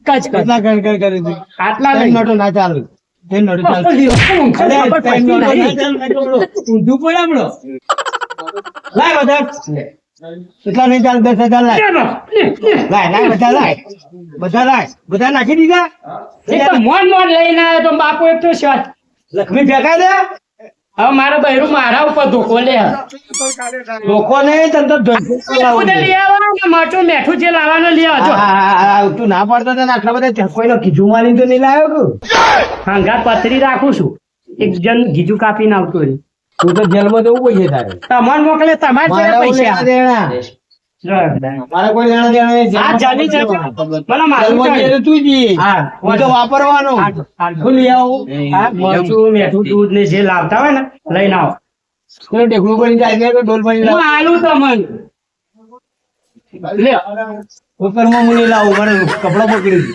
કેટલા કણ કરી હતી આટલા ત્રણ નહીં. નોટો ના ચાલે ત્રણ નોટો ચાલે અરે, ત્રણ નોટો ના ચાલે, ઊંધું પડે આપણો. લાય બધા એટલા નહીં ચાલે 10,000 લાય લાય બધા લાય બધા નાખી દીધા એક તો મોન લઈને આવ્યો તો બાપુ એક તો શોટ. લક્ષ્મી ફેંકાય દે હવે મારો બૈરું મારા ઉપર ધોકો લે. લોકો ને તને તો ધોકો લાવું ઉધે લઈ આવવાનું ને મરચું મેઠું જે લાવવાનું લઈ આવજો. તું ના પાડતો તને આટલા બધા કોઈનો કીધું માની તો નહીં લાવ્યો તું હંગા પથરી રાખું છું. એક જણ ગીજું કાપીને આવતું હોય. તું તો જેલમાં જવું પડશે તારે તમારે મોકલે તમારે મારા જોડે કોઈ લેણા પૈસા. દેણા. મારા કોઈ લેણા દેણા નહીં. આ જલ્દી જજો. મને મારું જેલમાં ચાલે. જઈને તું જઈએ. હા. હું તો વાપરવાનું હું લઈ આવું હા, મરચું મેઠું દૂધ ને જે લાવતા હોય ને લઈને આવો. પેલું ઢેકણું ભરીને જાય તો ડોલ ભરીને હું લાવ. આલું તમને લે. ઉપરમાં હું નહીં લાવું મને કપડો પકડી